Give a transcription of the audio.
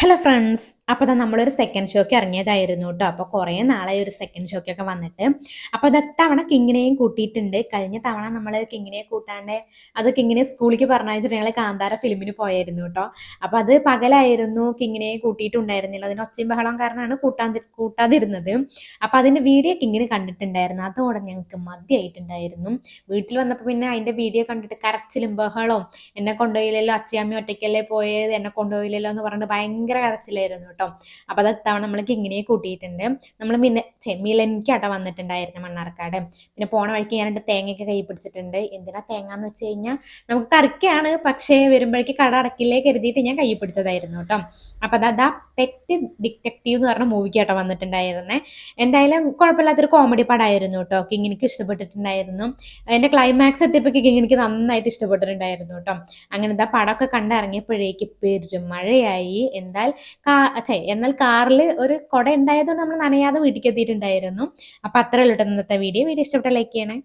Hello friends. അപ്പോൾ നമ്മളൊരു second shock ഇറങ്ങിയതായിരുന്നു കേട്ടോ. അപ്പോൾ കുറേ നാളായി ഒരു സെക്കൻഡ് ഷോക്കൊക്കെ വന്നിട്ട്. അപ്പോൾ അത് തവണ കിങ്ങിനെയും കൂട്ടിയിട്ടുണ്ട്. കഴിഞ്ഞ തവണ നമ്മൾ കിങ്ങിനെ കൂട്ടാണ്ട് അത് കിങ്ങിനെ സ്കൂളിലേക്ക് പറഞ്ഞയച്ചിട്ട് ഞങ്ങൾ കാന്താര ഫിലിമിന് പോയായിരുന്നു കേട്ടോ. അപ്പോൾ അത് പകലായിരുന്നു, കിങ്ങിനെ കൂട്ടിയിട്ടുണ്ടായിരുന്നില്ല. അതിന് ഒച്ചയും ബഹളം കാരണമാണ് കൂട്ടാതിരുന്നത്. അപ്പോൾ അതിൻ്റെ വീഡിയോ കിങ്ങിന് കണ്ടിട്ടുണ്ടായിരുന്നു. അതോടെ ഞങ്ങൾക്ക് മതിയായിട്ടുണ്ടായിരുന്നു. വീട്ടിൽ വന്നപ്പോൾ പിന്നെ അതിൻ്റെ വീഡിയോ കണ്ടിട്ട് കരച്ചിലും ബഹളവും, എന്നെ കൊണ്ടുപോയില്ലല്ലോ, അച്ഛയമ്മ ഒറ്റയ്ക്കല്ലേ പോയത്, എന്നെ കൊണ്ടുപോയില്ലല്ലോ എന്ന് പറഞ്ഞിട്ട് ഭയങ്കര കരച്ചിലായിരുന്നു കേട്ടോ. അപ്പോൾ അത് തവണ നമ്മൾ കിങ്ങിനെ കൂട്ടിയിട്ടുണ്ട്. നമ്മൾ പിന്നെ മിലനിക്കാട്ടോ വന്നിട്ടുണ്ടായിരുന്നു മണ്ണാർക്കാട്. പിന്നെ പോണ വഴിക്ക് ഞാൻ 2 തേങ്ങയൊക്കെ കൈ പിടിച്ചിട്ടുണ്ട്. എന്തിനാ തേങ്ങ എന്ന് വെച്ച് കഴിഞ്ഞാൽ നമുക്ക് കറിക്കാണ്, പക്ഷേ വരുമ്പോഴേക്ക് കട അടക്കില്ലേ കരുതിയിട്ട് ഞാൻ കൈ പിടിച്ചതായിരുന്നു കേട്ടോ. അപ്പോൾ അതാ പെറ്റ് ഡിറ്റക്റ്റീവ് എന്ന് പറഞ്ഞ മൂവിക്കാട്ടോ വന്നിട്ടുണ്ടായിരുന്നേ. എന്തായാലും കുഴപ്പമില്ലാത്തൊരു കോമഡി പടമായിരുന്നു കേട്ടോ. കിങ്ങിനിക്ക് ഇഷ്ടപ്പെട്ടിട്ടുണ്ടായിരുന്നു. അതിൻ്റെ ക്ലൈമാക്സ് എത്തിയപ്പോൾ കിങ്ങിനിക്ക് നന്നായിട്ട് ഇഷ്ടപ്പെട്ടിട്ടുണ്ടായിരുന്നു കേട്ടോ. അങ്ങനെ പടമൊക്കെ കണ്ടിറങ്ങിയപ്പോഴേക്ക് പെരും മഴയായി. എന്നാൽ കാറിൽ ഒരു കുട ഉണ്ടായതുകൊണ്ട് നമ്മൾ നനയാതെ വീട്ടിലേക്ക് എത്തിയിട്ടുണ്ടായിരുന്നു. അപ്പോൾ അത്രേ ഉള്ളൂ ഇന്നത്തെ വീഡിയോ ഇഷ്ടപ്പെട്ട ലൈക്ക് ചെയ്യണേ.